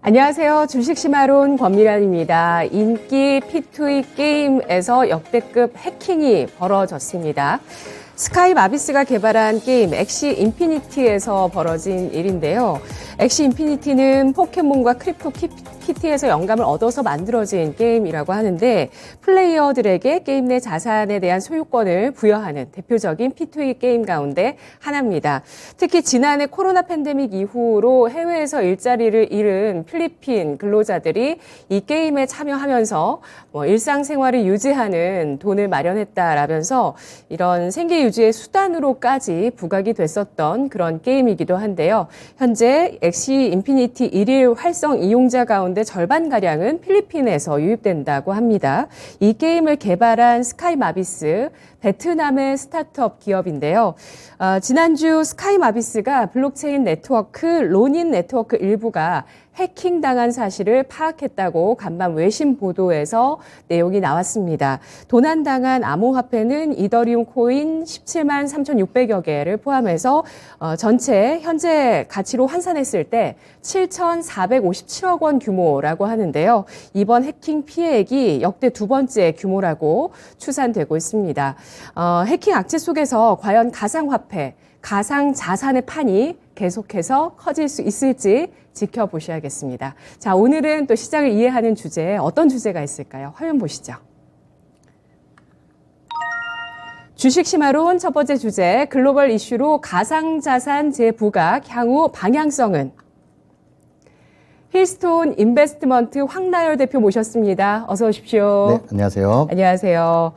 안녕하세요. 주식시마론 권미란입니다. 인기 P2E 게임에서 역대급 해킹이 벌어졌습니다. 스카이 마비스가 개발한 게임 엑시 인피니티에서 벌어진 일인데요. 엑시 인피니티는 포켓몬과 크립토 키티에서 영감을 얻어서 만들어진 게임이라고 하는데 플레이어들에게 게임 내 자산에 대한 소유권을 부여하는 대표적인 P2E 게임 가운데 하나입니다. 특히 지난해 코로나 팬데믹 이후로 해외에서 일자리를 잃은 필리핀 근로자들이 이 게임에 참여하면서 일상생활을 유지하는 돈을 마련했다라면서 이런 생계 유지의 수단으로까지 부각이 됐었던 그런 게임이기도 한데요. 현재 엑시 인피니티 1일 활성 이용자 가운데 절반가량은 필리핀에서 유입된다고 합니다. 이 게임을 개발한 스카이 마비스, 베트남의 스타트업 기업인데요. 지난주 스카이 마비스가 블록체인 네트워크 로닌 네트워크 일부가 해킹당한 사실을 파악했다고 간밤 외신 보도에서 내용이 나왔습니다. 도난당한 암호화폐는 이더리움 코인 17만 3,600여 개를 포함해서 전체 현재 가치로 환산했을 때 7,457억 원 규모라고 하는데요. 이번 해킹 피해액이 역대 두 번째 규모라고 추산되고 있습니다. 해킹 악재 속에서 과연 가상화폐, 가상자산의 판이 계속해서 커질 수 있을지 지켜보셔야겠습니다. 자, 오늘은 또 시장을 이해하는 주제에 어떤 주제가 있을까요? 화면 보시죠. 주식시마론 첫 번째 주제, 글로벌 이슈로 가상자산 재부각 향후 방향성은? 힐스톤 인베스트먼트 황나열 대표 모셨습니다. 어서 오십시오. 네, 안녕하세요. 안녕하세요.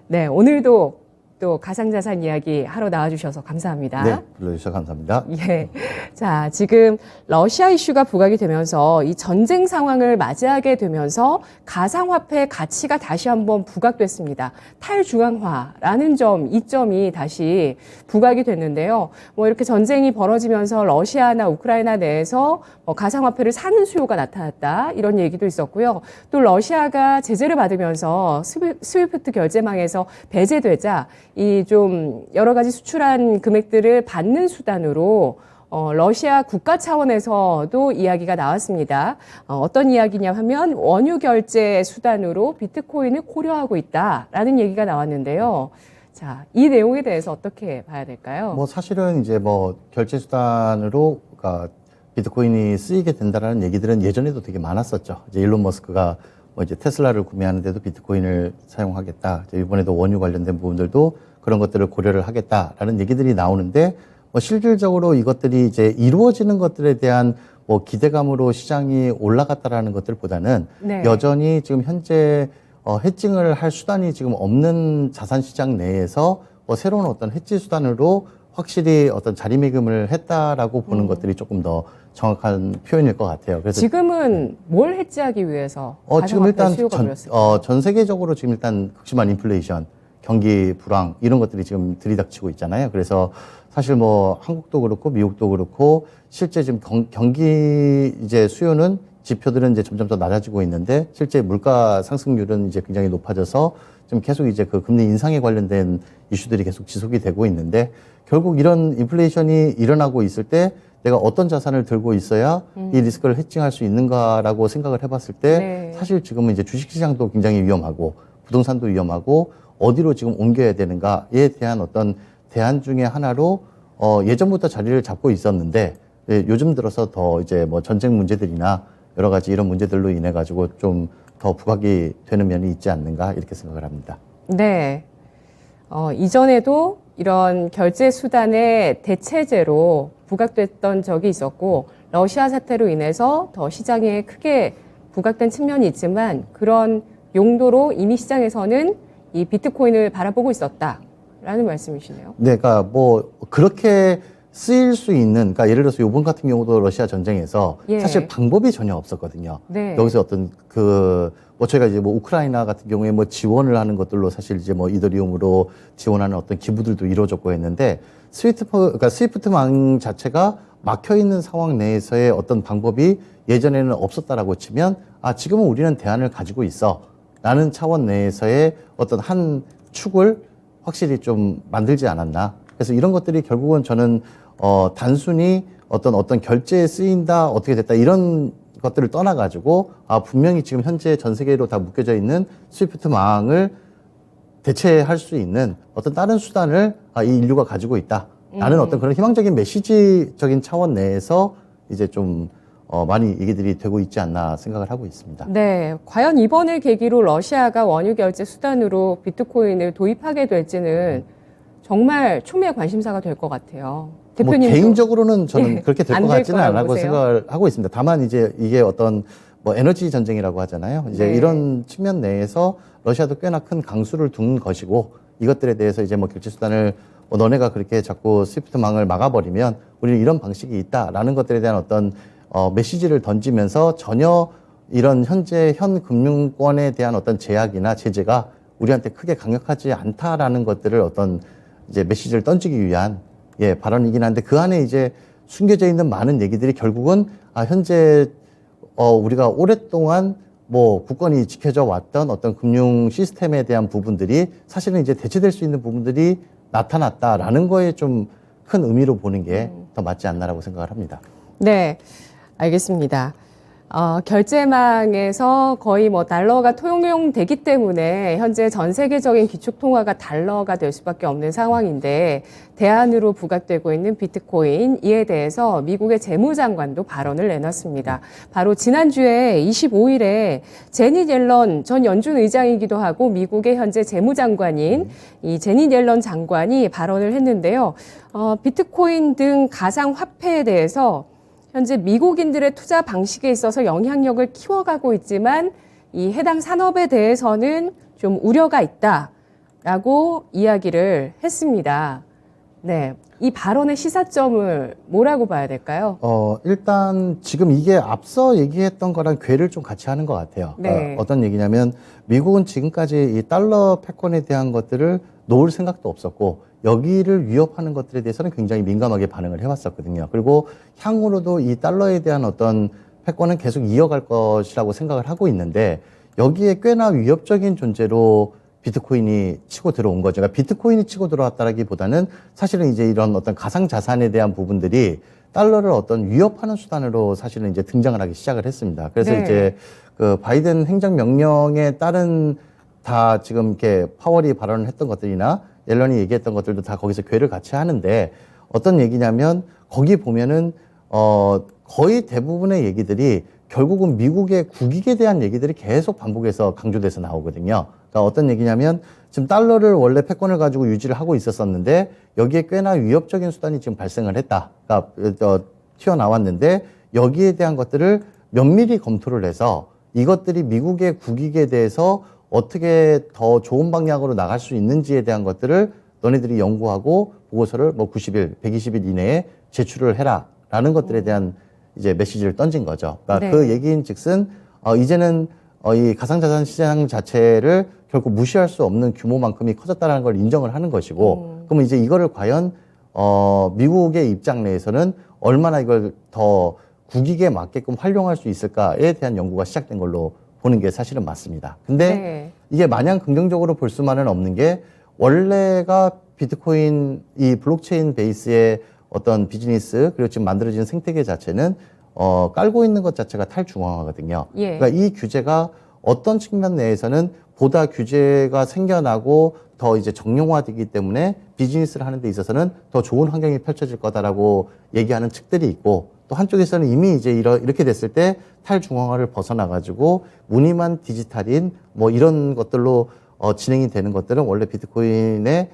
네, 오늘도 또 가상자산 이야기 하러 나와주셔서 감사합니다. 네, 불러주셔서 감사합니다. 예. 자, 지금 러시아 이슈가 부각이 되면서 이 전쟁 상황을 맞이하게 되면서 가상화폐의 가치가 다시 한번 부각됐습니다. 탈중앙화라는 점, 이 점이 다시 부각이 됐는데요. 이렇게 전쟁이 벌어지면서 러시아나 우크라이나 내에서 가상화폐를 사는 수요가 나타났다. 이런 얘기도 있었고요. 또 러시아가 제재를 받으면서 스위프트 결제망에서 배제되자 이 좀 여러 가지 수출한 금액들을 받는 수단으로 러시아 국가 차원에서도 이야기가 나왔습니다. 어떤 이야기냐 하면 원유 결제 수단으로 비트코인을 고려하고 있다라는 얘기가 나왔는데요. 자, 이 내용에 대해서 어떻게 봐야 될까요? 사실은 이제 결제 수단으로 비트코인이 쓰이게 된다라는 얘기들은 예전에도 되게 많았었죠. 이제 일론 머스크가 이제 테슬라를 구매하는데도 비트코인을 사용하겠다. 이번에도 원유 관련된 부분들도 그런 것들을 고려를 하겠다라는 얘기들이 나오는데 실질적으로 이것들이 이제 이루어지는 것들에 대한 기대감으로 시장이 올라갔다라는 것들보다는 네. 여전히 지금 현재 해칭을 할 수단이 지금 없는 자산 시장 내에서 새로운 어떤 해지 수단으로 확실히 어떤 자리매김을 했다라고 보는 것들이 조금 더 정확한 표현일 것 같아요. 그래서 지금은 뭘 해지하기 위해서 지금 일단 수요가 전 세계적으로 지금 일단 극심한 인플레이션, 경기 불황 이런 것들이 지금 들이닥치고 있잖아요. 그래서 사실 한국도 그렇고 미국도 그렇고 실제 지금 경기 이제 수요는 지표들은 이제 점점 더 낮아지고 있는데 실제 물가 상승률은 이제 굉장히 높아져서 지금 계속 이제 그 금리 인상에 관련된 이슈들이 계속 지속이 되고 있는데 결국 이런 인플레이션이 일어나고 있을 때 내가 어떤 자산을 들고 있어야 이 리스크를 해칭할 수 있는가라고 생각을 해봤을 때 네. 사실 지금은 이제 주식시장도 굉장히 위험하고 부동산도 위험하고 어디로 지금 옮겨야 되는가에 대한 어떤 대안 중에 하나로 예전부터 자리를 잡고 있었는데 요즘 들어서 더 이제 전쟁 문제들이나 여러 가지 이런 문제들로 인해 가지고 좀 더 부각이 되는 면이 있지 않는가 이렇게 생각을 합니다. 네. 이전에도 이런 결제 수단의 대체제로 부각됐던 적이 있었고 러시아 사태로 인해서 더 시장에 크게 부각된 측면이 있지만 그런 용도로 이미 시장에서는 이 비트코인을 바라보고 있었다라는 말씀이시네요. 네, 그러니까 그렇게 쓰일 수 있는, 그러니까 예를 들어서 이번 같은 경우도 러시아 전쟁에서 예. 사실 방법이 전혀 없었거든요. 네. 여기서 어떤 저희가 이제 우크라이나 같은 경우에 지원을 하는 것들로 사실 이제 이더리움으로 지원하는 어떤 기부들도 이루어졌고 했는데 그러니까 스위프트망 자체가 막혀 있는 상황 내에서의 어떤 방법이 예전에는 없었다라고 치면 지금은 우리는 대안을 가지고 있어. 라는 차원 내에서의 어떤 한 축을 확실히 좀 만들지 않았나. 그래서 이런 것들이 결국은 저는 단순히 어떤 결제에 쓰인다, 어떻게 됐다, 이런 것들을 떠나가지고 분명히 지금 현재 전 세계로 다 묶여져 있는 스위프트 망을 대체할 수 있는 어떤 다른 수단을 이 인류가 가지고 있다라는 어떤 그런 희망적인 메시지적인 차원 내에서 이제 좀 많이 얘기들이 되고 있지 않나 생각을 하고 있습니다. 네, 과연 이번을 계기로 러시아가 원유 결제 수단으로 비트코인을 도입하게 될지는 정말 초미의 관심사가 될 것 같아요. 대표님 개인적으로는 저는 그렇게 될 것 같지는 않다고 보세요? 생각을 하고 있습니다. 다만 이제 이게 어떤 에너지 전쟁이라고 하잖아요. 이제 네. 이런 측면 내에서 러시아도 꽤나 큰 강수를 둔 것이고 이것들에 대해서 이제 결제 수단을 너네가 그렇게 자꾸 스위프트망을 막아버리면 우리는 이런 방식이 있다라는 것들에 대한 어떤 메시지를 던지면서 전혀 이런 현재 현 금융권에 대한 어떤 제약이나 제재가 우리한테 크게 강력하지 않다라는 것들을 어떤 이제 메시지를 던지기 위한 발언이긴 한데 그 안에 이제 숨겨져 있는 많은 얘기들이 결국은 현재 우리가 오랫동안 국권이 지켜져 왔던 어떤 금융 시스템에 대한 부분들이 사실은 이제 대체될 수 있는 부분들이 나타났다라는 거에 좀 큰 의미로 보는 게 더 맞지 않나라고 생각을 합니다. 네, 알겠습니다. 결제망에서 거의 달러가 통용되기 때문에 현재 전 세계적인 기축통화가 달러가 될 수밖에 없는 상황인데 대안으로 부각되고 있는 비트코인 이에 대해서 미국의 재무장관도 발언을 내놨습니다. 바로 지난주에 25일에 제닛 옐런 전 연준 의장이기도 하고 미국의 현재 재무장관인 이 제닛 옐런 장관이 발언을 했는데요. 비트코인 등 가상화폐에 대해서 현재 미국인들의 투자 방식에 있어서 영향력을 키워가고 있지만 이 해당 산업에 대해서는 좀 우려가 있다라고 이야기를 했습니다. 네, 이 발언의 시사점을 뭐라고 봐야 될까요? 일단 지금 이게 앞서 얘기했던 거랑 궤를 좀 같이 하는 것 같아요. 네. 어떤 얘기냐면 미국은 지금까지 이 달러 패권에 대한 것들을 놓을 생각도 없었고 여기를 위협하는 것들에 대해서는 굉장히 민감하게 반응을 해왔었거든요. 그리고 향후로도 이 달러에 대한 어떤 패권은 계속 이어갈 것이라고 생각을 하고 있는데 여기에 꽤나 위협적인 존재로 비트코인이 치고 들어온 거죠. 그러니까 비트코인이 치고 들어왔다라기보다는 사실은 이제 이런 어떤 가상 자산에 대한 부분들이 달러를 어떤 위협하는 수단으로 사실은 이제 등장을 하기 시작을 했습니다. 그래서 네. 이제 그 바이든 행정명령에 따른 다 지금 이렇게 파월이 발언을 했던 것들이나 옐런이 얘기했던 것들도 다 거기서 궤를 같이 하는데 어떤 얘기냐면 거기 보면은 거의 대부분의 얘기들이 결국은 미국의 국익에 대한 얘기들이 계속 반복해서 강조돼서 나오거든요. 그러니까 어떤 얘기냐면 지금 달러를 원래 패권을 가지고 유지를 하고 있었었는데 여기에 꽤나 위협적인 수단이 지금 발생을 했다. 그러니까 튀어나왔는데 여기에 대한 것들을 면밀히 검토를 해서 이것들이 미국의 국익에 대해서 어떻게 더 좋은 방향으로 나갈 수 있는지에 대한 것들을 너네들이 연구하고 보고서를 90일, 120일 이내에 제출을 해라라는 것들에 대한 이제 메시지를 던진 거죠. 그러니까 네. 그 얘기인 즉슨 이제는 이 가상자산 시장 자체를 결국 무시할 수 없는 규모만큼이 커졌다는 걸 인정을 하는 것이고 그러면 이제 이거를 과연 미국의 입장 내에서는 얼마나 이걸 더 국익에 맞게끔 활용할 수 있을까에 대한 연구가 시작된 걸로 보는 게 사실은 맞습니다. 근데 네. 이게 마냥 긍정적으로 볼 수만은 없는 게 원래가 비트코인 이 블록체인 베이스의 어떤 비즈니스 그리고 지금 만들어진 생태계 자체는 깔고 있는 것 자체가 탈중앙화거든요. 예. 그러니까 이 규제가 어떤 측면 내에서는 보다 규제가 생겨나고 더 이제 정형화되기 때문에 비즈니스를 하는 데 있어서는 더 좋은 환경이 펼쳐질 거다라고 얘기하는 측들이 있고 또 한쪽에서는 이미 이제 이렇게 됐을 때 탈중앙화를 벗어나가지고 무늬만 디지털인 이런 것들로 진행이 되는 것들은 원래 비트코인의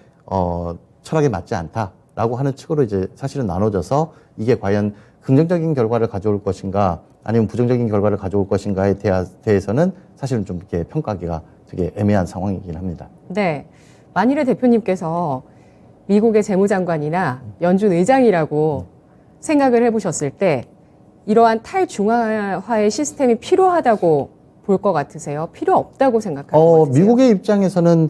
철학에 맞지 않다라고 하는 측으로 이제 사실은 나눠져서 이게 과연 긍정적인 결과를 가져올 것인가 아니면 부정적인 결과를 가져올 것인가에 대해서는 사실은 좀 이렇게 평가하기가 되게 애매한 상황이긴 합니다. 네. 만일에 대표님께서 미국의 재무장관이나 연준 의장이라고 생각을 해보셨을 때 이러한 탈중앙화의 시스템이 필요하다고 볼 것 같으세요? 필요 없다고 생각하는 것 같으세요? 미국의 입장에서는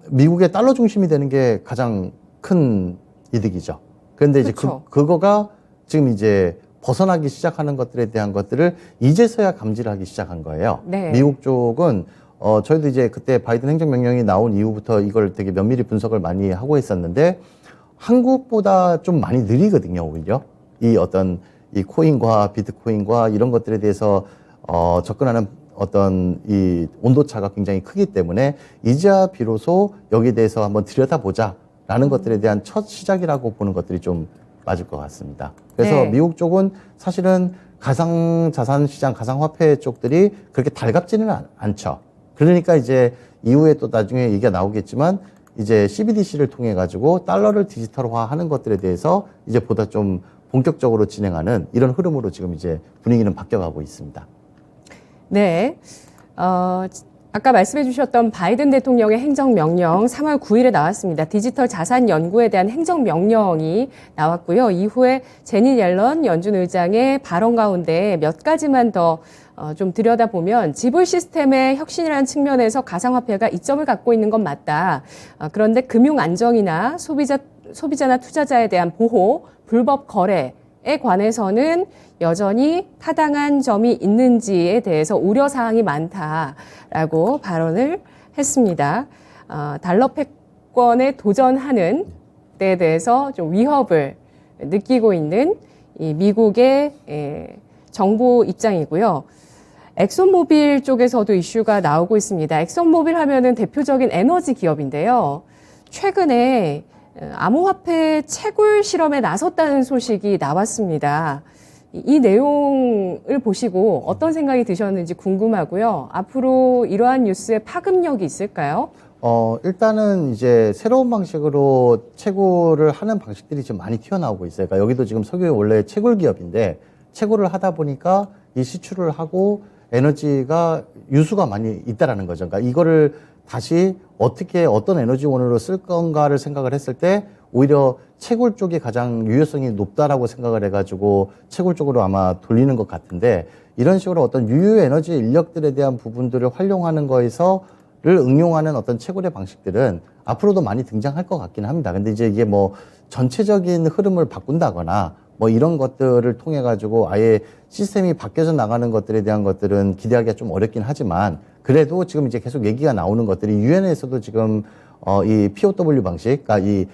미국의 달러 중심이 되는 게 가장 큰 이득이죠. 그런데 이제 그쵸. 그거가 지금 이제 벗어나기 시작하는 것들에 대한 것들을 이제서야 감지를 하기 시작한 거예요. 네. 미국 쪽은 저희도 이제 그때 바이든 행정명령이 나온 이후부터 이걸 되게 면밀히 분석을 많이 하고 있었는데 한국보다 좀 많이 느리거든요, 오히려. 이 어떤 이 코인과 비트코인과 이런 것들에 대해서 접근하는 어떤 이 온도차가 굉장히 크기 때문에 이제야 비로소 여기에 대해서 한번 들여다보자라는 것들에 대한 첫 시작이라고 보는 것들이 좀 맞을 것 같습니다. 그래서 네. 미국 쪽은 사실은 가상자산 시장, 가상화폐 쪽들이 그렇게 달갑지는 않죠. 그러니까 이제 이후에 또 나중에 얘기가 나오겠지만 이제 CBDC를 통해 가지고 달러를 디지털화하는 것들에 대해서 이제 보다 좀 본격적으로 진행하는 이런 흐름으로 지금 이제 분위기는 바뀌어가고 있습니다. 네. 아까 말씀해 주셨던 바이든 대통령의 행정명령 3월 9일에 나왔습니다. 디지털 자산 연구에 대한 행정명령이 나왔고요. 이후에 제니 옐런 연준 의장의 발언 가운데 몇 가지만 더 좀 들여다보면 지불 시스템의 혁신이라는 측면에서 가상화폐가 이점을 갖고 있는 건 맞다. 그런데 금융 안정이나 소비자나 투자자에 대한 보호, 불법 거래에 관해서는 여전히 타당한 점이 있는지에 대해서 우려사항이 많다라고 발언을 했습니다. 달러 패권에 도전하는 데에 대해서 좀 위협을 느끼고 있는 이 미국의 정부 입장이고요. 엑손모빌 쪽에서도 이슈가 나오고 있습니다. 엑손모빌 하면은 대표적인 에너지 기업인데요. 최근에 암호화폐 채굴 실험에 나섰다는 소식이 나왔습니다. 이 내용을 보시고 어떤 생각이 드셨는지 궁금하고요. 앞으로 이러한 뉴스에 파급력이 있을까요? 일단은 이제 새로운 방식으로 채굴을 하는 방식들이 좀 많이 튀어나오고 있어요. 그러니까 여기도 지금 석유의 원래 채굴 기업인데 채굴을 하다 보니까 이 시추를 하고 에너지가 유수가 많이 있다라는 거죠. 그러니까 이거를 다시 어떻게 어떤 에너지원으로 쓸 건가를 생각을 했을 때 오히려 채굴 쪽이 가장 유효성이 높다라고 생각을 해가지고 채굴 쪽으로 아마 돌리는 것 같은데 이런 식으로 어떤 유효 에너지 인력들에 대한 부분들을 활용하는 거에서를 응용하는 어떤 채굴의 방식들은 앞으로도 많이 등장할 것 같긴 합니다. 근데 이제 이게 뭐 전체적인 흐름을 바꾼다거나 뭐 이런 것들을 통해 가지고 아예 시스템이 바뀌어져 나가는 것들에 대한 것들은 기대하기가 좀 어렵긴 하지만 그래도 지금 이제 계속 얘기가 나오는 것들이 유엔에서도 지금 이 POW 방식, 그러니까 이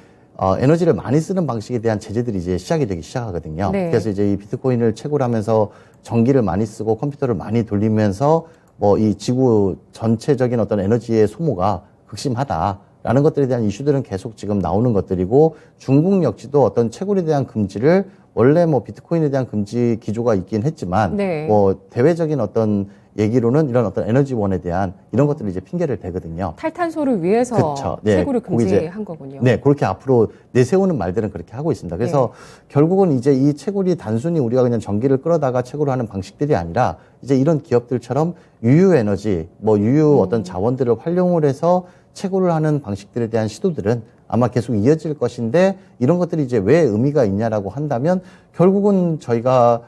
에너지를 많이 쓰는 방식에 대한 제재들이 이제 시작이 되기 시작하거든요. 네. 그래서 이제 이 비트코인을 채굴하면서 전기를 많이 쓰고 컴퓨터를 많이 돌리면서 뭐 이 지구 전체적인 어떤 에너지의 소모가 극심하다라는 것들에 대한 이슈들은 계속 지금 나오는 것들이고 중국 역시도 어떤 채굴에 대한 금지를 원래 뭐 비트코인에 대한 금지 기조가 있긴 했지만 네. 뭐 대외적인 어떤 얘기로는 이런 어떤 에너지원에 대한 이런 것들을 이제 핑계를 대거든요. 탈탄소를 위해서 그쵸. 네. 채굴을 거기 이제 금지한 거군요. 네, 그렇게 앞으로 내세우는 말들은 그렇게 하고 있습니다. 그래서 결국은 이제 이 채굴이 단순히 우리가 그냥 전기를 끌어다가 채굴을 하는 방식들이 아니라 이제 이런 기업들처럼 유유 에너지, 뭐 유유 어떤 자원들을 활용을 해서 채굴을 하는 방식들에 대한 시도들은 아마 계속 이어질 것인데 이런 것들이 이제 왜 의미가 있냐라고 한다면 결국은 저희가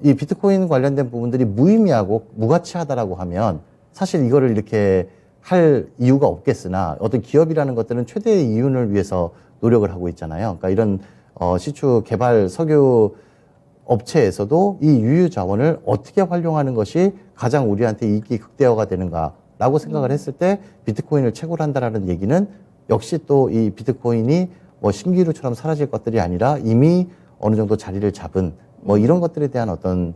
이 비트코인 관련된 부분들이 무의미하고 무가치하다라고 하면 사실 이거를 이렇게 할 이유가 없겠으나 어떤 기업이라는 것들은 최대의 이윤을 위해서 노력을 하고 있잖아요. 그러니까 이런 시추 개발 석유 업체에서도 이 유유 자원을 어떻게 활용하는 것이 가장 우리한테 이익이 극대화가 되는가라고 생각을 했을 때 비트코인을 채굴한다라는 얘기는 역시 또 이 비트코인이 뭐 신기루처럼 사라질 것들이 아니라 이미 어느 정도 자리를 잡은 뭐 이런 것들에 대한 어떤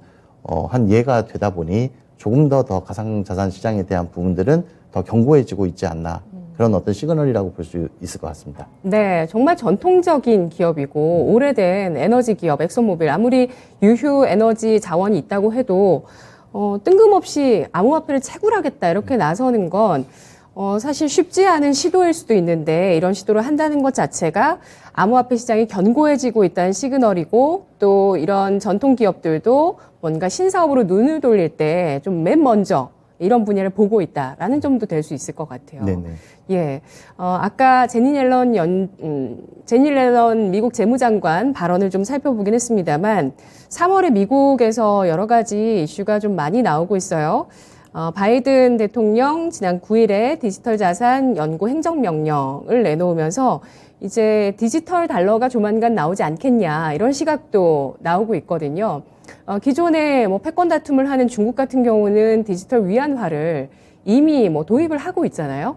한 예가 되다 보니 조금 더 가상자산 시장에 대한 부분들은 더 견고해지고 있지 않나 그런 어떤 시그널이라고 볼 수 있을 것 같습니다. 네, 정말 전통적인 기업이고 오래된 에너지 기업 엑소모빌 아무리 유휴 에너지 자원이 있다고 해도 뜬금없이 암호화폐를 채굴하겠다 이렇게 나서는 건 사실 쉽지 않은 시도일 수도 있는데 이런 시도를 한다는 것 자체가 암호화폐 시장이 견고해지고 있다는 시그널이고 또 이런 전통 기업들도 뭔가 신사업으로 눈을 돌릴 때 좀 맨 먼저 이런 분야를 보고 있다라는 점도 될 수 있을 것 같아요. 네네. 예, 아까 제니 옐런 미국 재무장관 발언을 좀 살펴보긴 했습니다만 3월에 미국에서 여러 가지 이슈가 좀 많이 나오고 있어요. 바이든 대통령 지난 9일에 디지털 자산 연구 행정명령을 내놓으면서 이제 디지털 달러가 조만간 나오지 않겠냐 이런 시각도 나오고 있거든요. 기존에 뭐 패권 다툼을 하는 중국 같은 경우는 디지털 위안화를 이미 뭐 도입을 하고 있잖아요.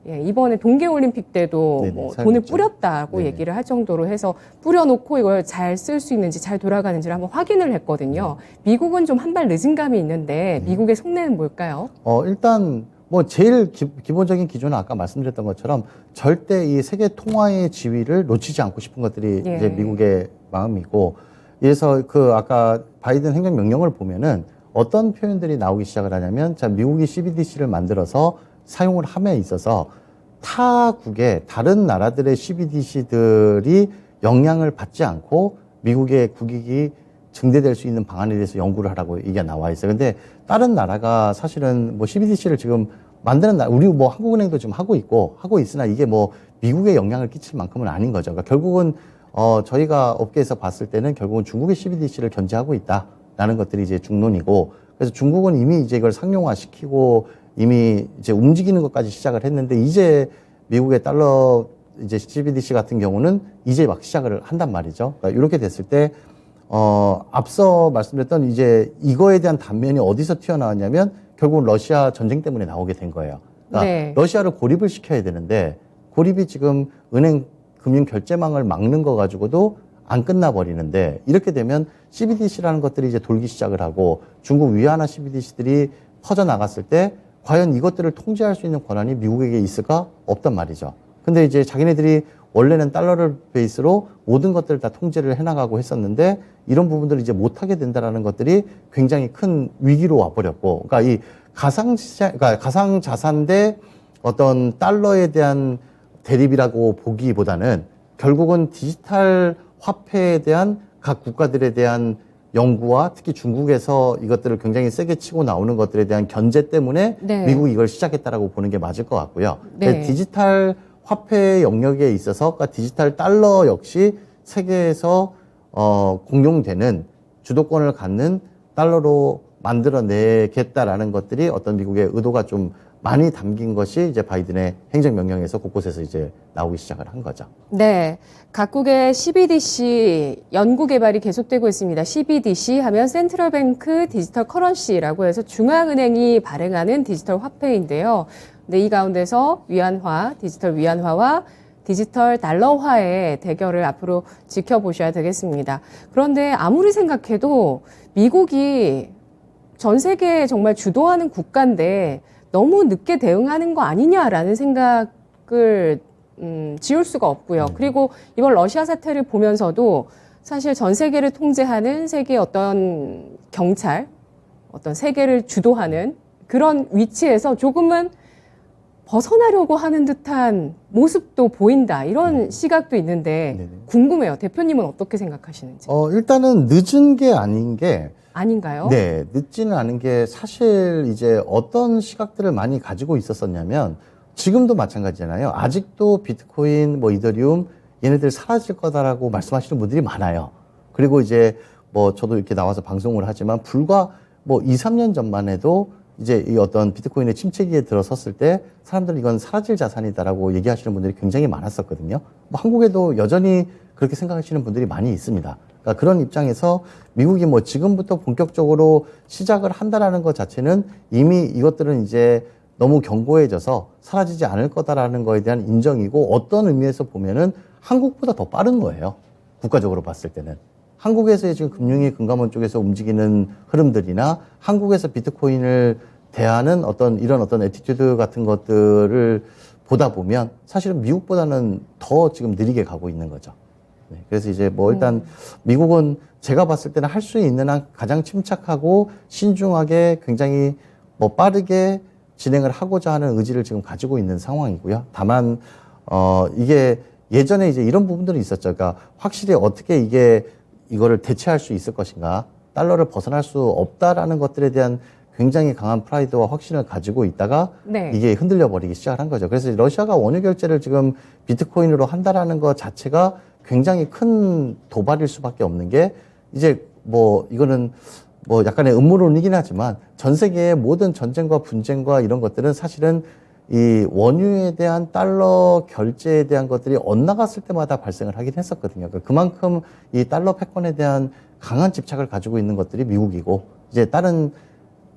예, 이번에 동계올림픽 때도 네네, 뭐 사용했죠. 돈을 뿌렸다고 네네. 얘기를 할 정도로 해서 뿌려놓고 이걸 잘 쓸 수 있는지 잘 돌아가는지를 한번 확인을 했거든요. 미국은 좀 한 발 늦은 감이 있는데 미국의 속내는 뭘까요? 일단 뭐 제일 기본적인 기준은 아까 말씀드렸던 것처럼 절대 이 세계 통화의 지위를 놓치지 않고 싶은 것들이 예. 이제 미국의 마음이고, 그래서 그 아까 바이든 행정명령을 보면은 어떤 표현들이 나오기 시작을 하냐면, 자, 미국이 CBDC를 만들어서 사용을 함에 있어서 타국의 다른 나라들의 CBDC들이 영향을 받지 않고 미국의 국익이 증대될 수 있는 방안에 대해서 연구를 하라고 얘기가 나와 있어요. 근데 다른 나라가 사실은 뭐 CBDC를 지금 만드는 우리 뭐 한국은행도 지금 하고 있고 하고 있으나 이게 뭐 미국에 영향을 끼칠 만큼은 아닌 거죠. 그러니까 결국은 저희가 업계에서 봤을 때는 결국은 중국의 CBDC를 견제하고 있다라는 것들이 이제 중론이고, 그래서 중국은 이미 이제 이걸 상용화시키고 이미 이제 움직이는 것까지 시작을 했는데, 이제 미국의 달러 이제 CBDC 같은 경우는 이제 막 시작을 한단 말이죠. 그러니까 이렇게 됐을 때 앞서 말씀드렸던 이제 이거에 대한 단면이 어디서 튀어나왔냐면 결국은 러시아 전쟁 때문에 나오게 된 거예요. 그러니까 네. 러시아를 고립을 시켜야 되는데 고립이 지금 은행 금융 결제망을 막는 거 가지고도 안 끝나버리는데, 이렇게 되면 CBDC라는 것들이 이제 돌기 시작을 하고 중국 위안화 CBDC들이 퍼져나갔을 때 과연 이것들을 통제할 수 있는 권한이 미국에게 있을까? 없단 말이죠. 근데 이제 자기네들이 원래는 달러를 베이스로 모든 것들을 다 통제를 해나가고 했었는데 이런 부분들을 이제 못하게 된다라는 것들이 굉장히 큰 위기로 와버렸고, 그러니까 이 가상자산 대 어떤 달러에 대한 대립이라고 보기보다는 결국은 디지털 화폐에 대한 각 국가들에 대한 연구와 특히 중국에서 이것들을 굉장히 세게 치고 나오는 것들에 대한 견제 때문에 네. 미국이 이걸 시작했다라고 보는 게 맞을 것 같고요. 네. 디지털 화폐 영역에 있어서 그러니까 디지털 달러 역시 세계에서 공용되는 주도권을 갖는 달러로 만들어내겠다라는 것들이 어떤 미국의 의도가 좀 많이 담긴 것이 이제 바이든의 행정명령에서 곳곳에서 이제 나오기 시작을 한 거죠. 네. 각국의 CBDC 연구 개발이 계속되고 있습니다. CBDC 하면 센트럴뱅크 디지털 커런시라고 해서 중앙은행이 발행하는 디지털 화폐인데요. 근데 이 가운데서 위안화, 디지털 위안화와 디지털 달러화의 대결을 앞으로 지켜보셔야 되겠습니다. 그런데 아무리 생각해도 미국이 전 세계에 정말 주도하는 국가인데 너무 늦게 대응하는 거 아니냐라는 생각을 지울 수가 없고요. 그리고 이번 러시아 사태를 보면서도 사실 전 세계를 통제하는 세계의 어떤 경찰, 어떤 세계를 주도하는 그런 위치에서 조금은 벗어나려고 하는 듯한 모습도 보인다. 이런 시각도 있는데 네네. 궁금해요. 대표님은 어떻게 생각하시는지. 일단은 늦은 게 아닌 게, 아닌가요? 네, 늦지는 않은 게 사실 이제 어떤 시각들을 많이 가지고 있었었냐면 지금도 마찬가지잖아요. 아직도 비트코인, 뭐 이더리움 얘네들 사라질 거다라고 말씀하시는 분들이 많아요. 그리고 이제 뭐 저도 이렇게 나와서 방송을 하지만 불과 뭐 2, 3년 전만 해도 이제 이 어떤 비트코인의 침체기에 들어섰을 때 사람들은 이건 사라질 자산이다라고 얘기하시는 분들이 굉장히 많았었거든요. 뭐 한국에도 여전히 그렇게 생각하시는 분들이 많이 있습니다. 그러니까 그런 입장에서 미국이 뭐 지금부터 본격적으로 시작을 한다라는 것 자체는 이미 이것들은 이제 너무 견고해져서 사라지지 않을 거다라는 거에 대한 인정이고, 어떤 의미에서 보면은 한국보다 더 빠른 거예요. 국가적으로 봤을 때는. 한국에서의 지금 금융위 금감원 쪽에서 움직이는 흐름들이나 한국에서 비트코인을 대하는 어떤 이런 어떤 애티튜드 같은 것들을 보다 보면 사실은 미국보다는 더 지금 느리게 가고 있는 거죠. 네, 그래서 이제 뭐 일단 미국은 제가 봤을 때는 할 수 있는 한 가장 침착하고 신중하게 굉장히 뭐 빠르게 진행을 하고자 하는 의지를 지금 가지고 있는 상황이고요. 다만 이게 예전에 이제 이런 부분들이 있었죠. 그러니까 확실히 어떻게 이거를 대체할 수 있을 것인가, 달러를 벗어날 수 없다라는 것들에 대한 굉장히 강한 프라이드와 확신을 가지고 있다가 네. 이게 흔들려 버리기 시작을 한 거죠. 그래서 러시아가 원유 결제를 지금 비트코인으로 한다라는 것 자체가 굉장히 큰 도발일 수밖에 없는 게, 이제 뭐 이거는 뭐 약간의 음모론이긴 하지만 전 세계의 모든 전쟁과 분쟁과 이런 것들은 사실은 이 원유에 대한 달러 결제에 대한 것들이 엇나갔을 때마다 발생을 하긴 했었거든요. 그만큼 이 달러 패권에 대한 강한 집착을 가지고 있는 것들이 미국이고, 이제 다른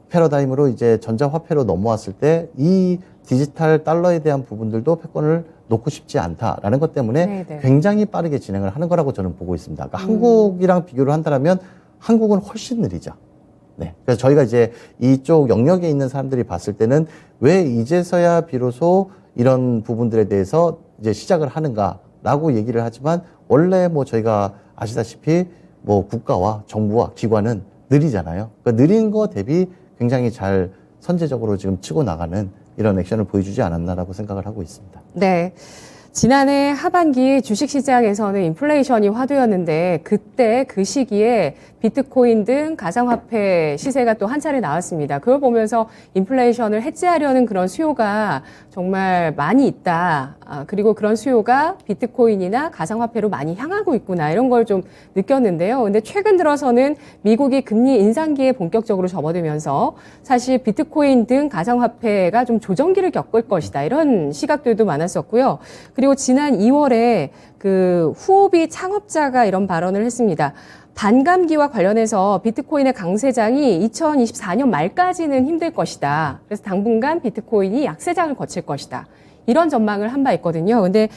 패러다임으로 이제 전자화폐로 넘어왔을 때 이 디지털 달러에 대한 부분들도 패권을 놓고 싶지 않다라는 것 때문에 네네. 굉장히 빠르게 진행을 하는 거라고 저는 보고 있습니다. 그러니까 한국이랑 비교를 한다면 한국은 훨씬 느리죠. 네. 그래서 저희가 이제 이쪽 영역에 있는 사람들이 봤을 때는 왜 이제서야 비로소 이런 부분들에 대해서 이제 시작을 하는가라고 얘기를 하지만 원래 뭐 저희가 아시다시피 뭐 국가와 정부와 기관은 느리잖아요. 그러니까 느린 거 대비 굉장히 잘 선제적으로 지금 치고 나가는 이런 액션을 보여주지 않았나라고 생각을 하고 있습니다. 네. 지난해 하반기 주식시장에서는 인플레이션이 화두였는데 그때 그 시기에 비트코인 등 가상화폐 시세가 또 한 차례 나왔습니다. 그걸 보면서 인플레이션을 해지하려는 그런 수요가 정말 많이 있다. 그리고 그런 수요가 비트코인이나 가상화폐로 많이 향하고 있구나. 이런 걸 좀 느꼈는데요. 근데 최근 들어서는 미국이 금리 인상기에 본격적으로 접어들면서 사실 비트코인 등 가상화폐가 좀 조정기를 겪을 것이다. 이런 시각들도 많았었고요. 그리고 지난 2월에 그 후오비 창업자가 이런 발언을 했습니다. 반감기와 관련해서 비트코인의 강세장이 2024년 말까지는 힘들 것이다. 그래서 당분간 비트코인이 약세장을 거칠 것이다. 이런 전망을 한 바 있거든요. 근데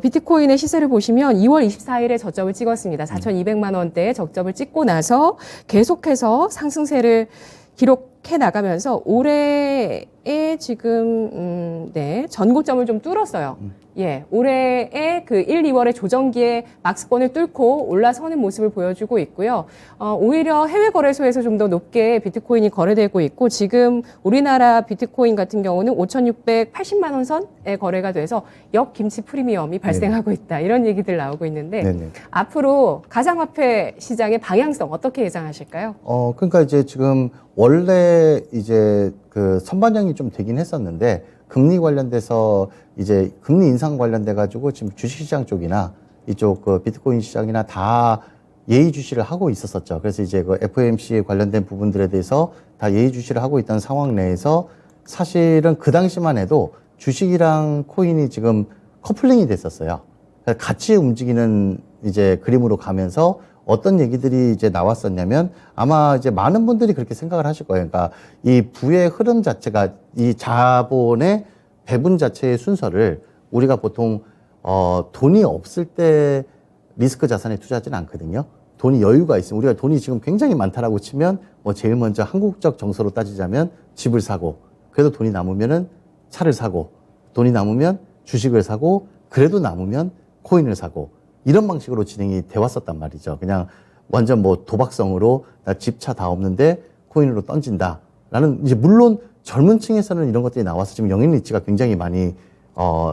비트코인의 시세를 보시면 2월 24일에 저점을 찍었습니다. 4,200만 원대에 저점을 찍고 나서 계속해서 상승세를 기록해 나가면서 올해에 지금 네, 전고점을 좀 뚫었어요. 예, 올해의 그 1, 2월의 조정기에 막스권을 뚫고 올라서는 모습을 보여주고 있고요. 오히려 해외 거래소에서 좀 더 높게 비트코인이 거래되고 있고 지금 우리나라 비트코인 같은 경우는 5,680만 원 선에 거래가 돼서 역김치 프리미엄이 발생하고 있다. 이런 얘기들 나오고 있는데 네네. 앞으로 가상화폐 시장의 방향성 어떻게 예상하실까요? 그러니까 이제 지금 원래 이제 그 선반영이 좀 되긴 했었는데 금리 관련돼서 이제 금리 인상 관련돼 가지고 지금 주식시장 쪽이나 이쪽 그 비트코인 시장이나 다 예의주시를 하고 있었었죠. 그래서 이제 그 FOMC 관련된 부분들에 대해서 다 예의주시를 하고 있던 상황 내에서 사실은 그 당시만 해도 주식이랑 코인이 지금 커플링이 됐었어요. 같이 움직이는 이제 그림으로 가면서 어떤 얘기들이 이제 나왔었냐면 아마 이제 많은 분들이 그렇게 생각을 하실 거예요. 그러니까 이 부의 흐름 자체가 이 자본의 배분 자체의 순서를 우리가 보통 돈이 없을 때 리스크 자산에 투자하지는 않거든요. 돈이 여유가 있으면 우리가 돈이 지금 굉장히 많다라고 치면 뭐 제일 먼저 한국적 정서로 따지자면 집을 사고 그래도 돈이 남으면은 차를 사고 돈이 남으면 주식을 사고 그래도 남으면 코인을 사고 이런 방식으로 진행이 돼 왔었단 말이죠. 그냥 완전 뭐 도박성으로 나 집 차 다 없는데 코인으로 던진다라는 이제 물론 젊은 층에서는 이런 것들이 나와서 지금 영앤리치가 굉장히 많이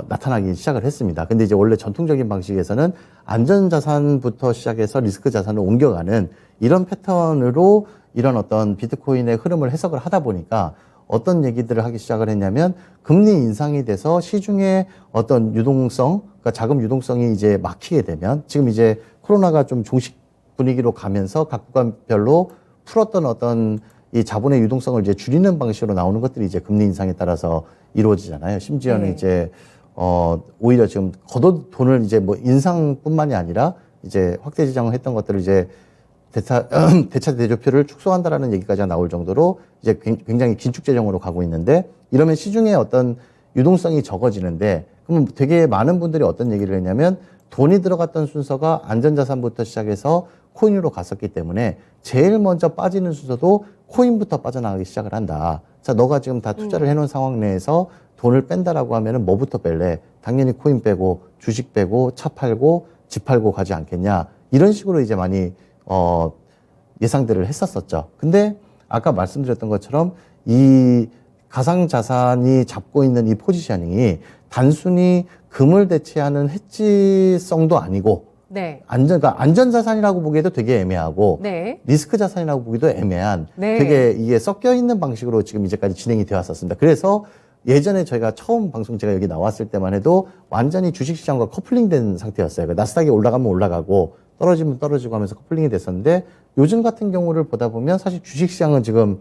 나타나기 시작을 했습니다. 근데 이제 원래 전통적인 방식에서는 안전자산부터 시작해서 리스크 자산을 옮겨가는 이런 패턴으로 이런 어떤 비트코인의 흐름을 해석을 하다 보니까 어떤 얘기들을 하기 시작을 했냐면 금리 인상이 돼서 시중에 어떤 유동성, 그러니까 자금 유동성이 이제 막히게 되면 지금 이제 코로나가 좀 종식 분위기로 가면서 각 구간별로 풀었던 어떤 이 자본의 유동성을 이제 줄이는 방식으로 나오는 것들이 이제 금리 인상에 따라서 이루어지잖아요. 심지어는 네. 이제 오히려 지금 걷어 돈을 이제 뭐 인상뿐만이 아니라 이제 확대 지정을 했던 것들을 이제 대차 대조표를 축소한다라는 얘기까지 나올 정도로 이제 굉장히 긴축 재정으로 가고 있는데 이러면 시중에 어떤 유동성이 적어지는데 그러면 되게 많은 분들이 어떤 얘기를 했냐면 돈이 들어갔던 순서가 안전자산부터 시작해서 코인으로 갔었기 때문에 제일 먼저 빠지는 순서도 코인부터 빠져나가기 시작을 한다. 자, 너가 지금 다 투자를 해놓은 상황 내에서 돈을 뺀다라고 하면은 뭐부터 뺄래? 당연히 코인 빼고 주식 빼고 차 팔고 집 팔고 가지 않겠냐. 이런 식으로 이제 많이 예상들을 했었었죠. 근데 아까 말씀드렸던 것처럼 이 가상자산이 잡고 있는 이 포지셔닝이 단순히 금을 대체하는 해지성도 아니고 네. 그러니까 안전자산이라고 보기에도 되게 애매하고 네. 리스크 자산이라고 보기도 애매한 네. 되게 이게 섞여 있는 방식으로 지금 이제까지 진행이 되어 왔었습니다. 그래서 예전에 저희가 처음 방송 제가 여기 나왔을 때만 해도 완전히 주식시장과 커플링된 상태였어요. 그러니까 나스닥이 올라가면 올라가고 떨어지면 떨어지고 하면서 커플링이 됐었는데 요즘 같은 경우를 보다 보면 사실 주식시장은 지금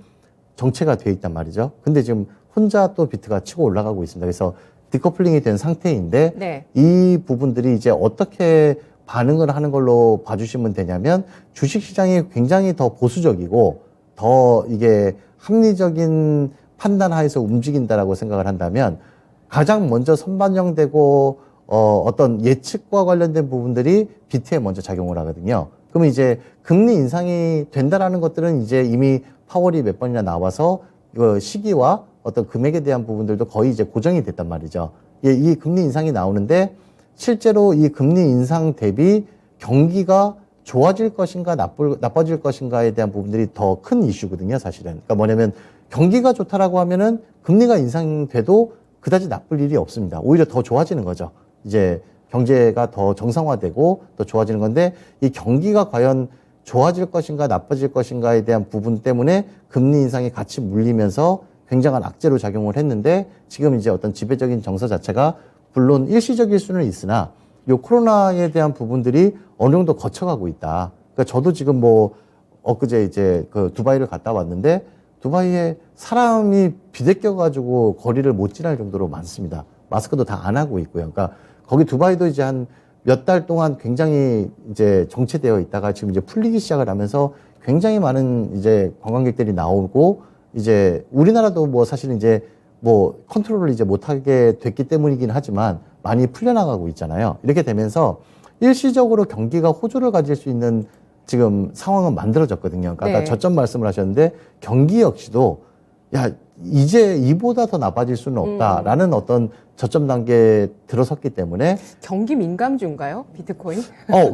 정체가 되어 있단 말이죠. 근데 지금 혼자 또 비트가 치고 올라가고 있습니다. 그래서 디커플링이 된 상태인데 네. 이 부분들이 이제 어떻게 반응을 하는 걸로 봐주시면 되냐면 주식시장이 굉장히 더 보수적이고 더 이게 합리적인 판단 하에서 움직인다라고 생각을 한다면 가장 먼저 선반영되고 어떤 예측과 관련된 부분들이 비트에 먼저 작용을 하거든요. 그러면 이제 금리 인상이 된다라는 것들은 이제 이미 파월이 몇 번이나 나와서 시기와 어떤 금액에 대한 부분들도 거의 이제 고정이 됐단 말이죠. 이 금리 인상이 나오는데 실제로 이 금리 인상 대비 경기가 좋아질 것인가 나빠질 것인가에 대한 부분들이 더 큰 이슈거든요, 사실은. 그러니까 뭐냐면 경기가 좋다라고 하면은 금리가 인상돼도 그다지 나쁠 일이 없습니다. 오히려 더 좋아지는 거죠. 이제 경제가 더 정상화되고 더 좋아지는 건데 이 경기가 과연 좋아질 것인가 나빠질 것인가에 대한 부분 때문에 금리 인상이 같이 물리면서 굉장한 악재로 작용을 했는데 지금 이제 어떤 지배적인 정서 자체가 물론 일시적일 수는 있으나 요 코로나에 대한 부분들이 어느 정도 거쳐가고 있다. 그러니까 저도 지금 뭐 엊그제 이제 그 두바이를 갔다 왔는데 두바이에 사람이 비대껴가지고 거리를 못 지날 정도로 많습니다. 마스크도 다 안 하고 있고요. 그러니까 거기 두바이도 이제 한 몇 달 동안 굉장히 이제 정체되어 있다가 지금 이제 풀리기 시작을 하면서 굉장히 많은 이제 관광객들이 나오고 이제 우리나라도 뭐 사실은 이제 뭐 컨트롤을 이제 못하게 됐기 때문이긴 하지만 많이 풀려나가고 있잖아요. 이렇게 되면서 일시적으로 경기가 호조를 가질 수 있는 지금 상황은 만들어졌거든요. 그러니까 아까 네. 저점 말씀을 하셨는데 경기 역시도 야 이제 이보다 더 나빠질 수는 없다라는 어떤 저점 단계에 들어섰기 때문에 경기 민감주인가요? 비트코인?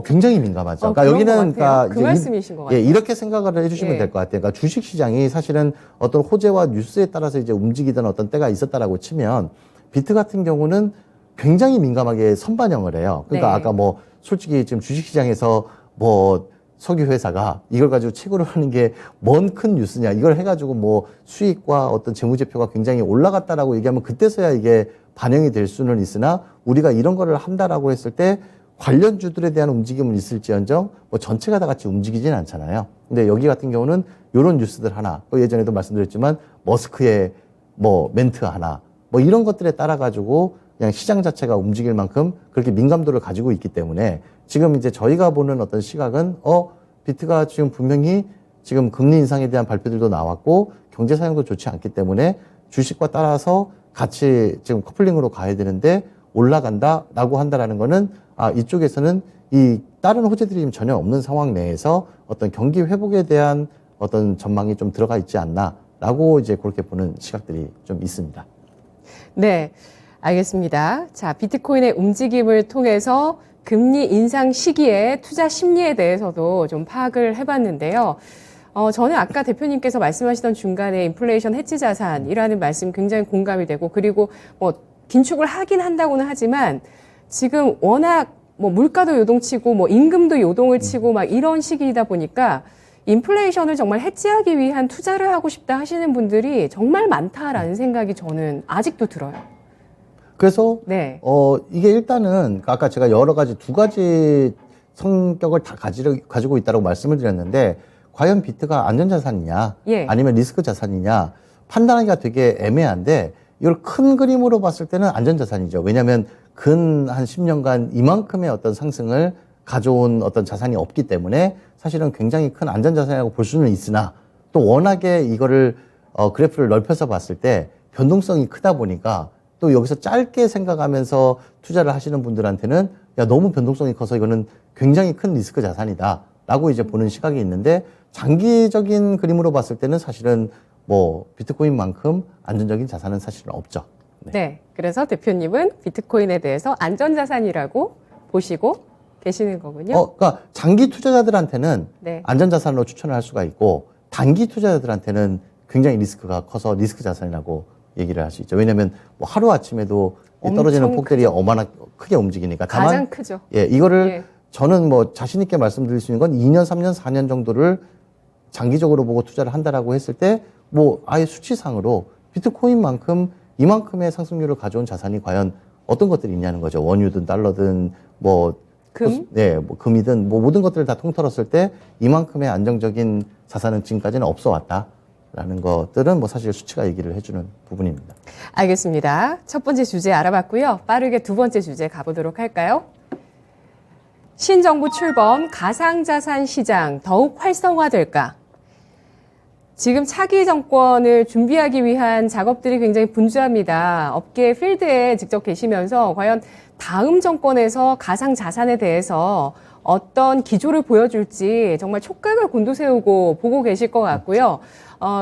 굉장히 민감하죠. 그런 것 같아요. 그러니까 그 이제 말씀이신 것 같아요. 이렇게 생각을 해주시면 예. 될 것 같아요. 그러니까 주식 시장이 사실은 어떤 호재와 뉴스에 따라서 이제 움직이던 어떤 때가 있었다라고 치면 비트 같은 경우는 굉장히 민감하게 선반영을 해요. 그러니까 네. 아까 뭐 솔직히 지금 주식 시장에서 뭐 석유 회사가 이걸 가지고 채굴을 하는 게 뭔 큰 뉴스냐 이걸 해가지고 뭐 수익과 어떤 재무제표가 굉장히 올라갔다라고 얘기하면 그때서야 이게 반영이 될 수는 있으나 우리가 이런 거를 한다라고 했을 때 관련주들에 대한 움직임은 있을지언정 뭐 전체가 다 같이 움직이진 않잖아요. 근데 여기 같은 경우는 이런 뉴스들 하나 또 예전에도 말씀드렸지만 머스크의 뭐 멘트 하나 뭐 이런 것들에 따라 가지고 그냥 시장 자체가 움직일 만큼 그렇게 민감도를 가지고 있기 때문에 지금 이제 저희가 보는 어떤 시각은 비트가 지금 분명히 지금 금리 인상에 대한 발표들도 나왔고 경제 사정도 좋지 않기 때문에 주식과 따라서 같이 지금 커플링으로 가야 되는데 올라간다라고 한다라는 거는 이쪽에서는 이 다른 호재들이 지금 전혀 없는 상황 내에서 어떤 경기 회복에 대한 어떤 전망이 좀 들어가 있지 않나라고 이제 그렇게 보는 시각들이 좀 있습니다. 네, 알겠습니다. 자, 비트코인의 움직임을 통해서 금리 인상 시기에 투자 심리에 대해서도 좀 파악을 해봤는데요. 저는 아까 대표님께서 말씀하시던 중간에 인플레이션 해지 자산이라는 말씀 굉장히 공감이 되고 그리고 뭐 긴축을 하긴 한다고는 하지만 지금 워낙 뭐 물가도 요동치고 뭐 임금도 요동을 치고 막 이런 시기이다 보니까 인플레이션을 정말 해지하기 위한 투자를 하고 싶다 하시는 분들이 정말 많다라는 생각이 저는 아직도 들어요. 그래서 네. 이게 일단은 아까 제가 여러 가지 두 가지 성격을 다 가지고 있다고 말씀을 드렸는데 과연 비트가 안전자산이냐 예. 아니면 리스크 자산이냐 판단하기가 되게 애매한데 이걸 큰 그림으로 봤을 때는 안전자산이죠. 왜냐하면 근 한 10년간 이만큼의 어떤 상승을 가져온 어떤 자산이 없기 때문에 사실은 굉장히 큰 안전자산이라고 볼 수는 있으나 또 워낙에 이거를 그래프를 넓혀서 봤을 때 변동성이 크다 보니까 또 여기서 짧게 생각하면서 투자를 하시는 분들한테는 야 너무 변동성이 커서 이거는 굉장히 큰 리스크 자산이다라고 이제 보는 시각이 있는데 장기적인 그림으로 봤을 때는 사실은 뭐 비트코인만큼 안전적인 자산은 사실은 없죠. 네. 그래서 대표님은 비트코인에 대해서 안전자산이라고 보시고 계시는 거군요. 그러니까 장기 투자자들한테는 네. 안전자산으로 추천을 할 수가 있고 단기 투자자들한테는 굉장히 리스크가 커서 리스크 자산이라고 얘기를 할 수 있죠. 왜냐하면 뭐 하루 아침에도 이 떨어지는 엄청 폭들이 크죠. 어마나 크게 움직이니까. 다만 가장 크죠. 이거를 예. 저는 뭐 자신 있게 말씀드릴 수 있는 건 2년, 3년, 4년 정도를 장기적으로 보고 투자를 한다라고 했을 때 뭐 아예 수치상으로 비트코인만큼 이만큼의 상승률을 가져온 자산이 과연 어떤 것들이 있냐는 거죠. 원유든 달러든 뭐 금? 뭐 금이든 뭐 모든 것들을 다 통틀었을 때 이만큼의 안정적인 자산은 지금까지는 없어 왔다라는 것들은 뭐 사실 수치가 얘기를 해주는 부분입니다. 알겠습니다. 첫 번째 주제 알아봤고요. 빠르게 두 번째 주제 가보도록 할까요? 신정부 출범 가상자산 시장 더욱 활성화될까? 지금 차기 정권을 준비하기 위한 작업들이 굉장히 분주합니다. 업계 필드에 직접 계시면서 과연 다음 정권에서 가상자산에 대해서 어떤 기조를 보여줄지 정말 촉각을 곤두세우고 보고 계실 것 같고요.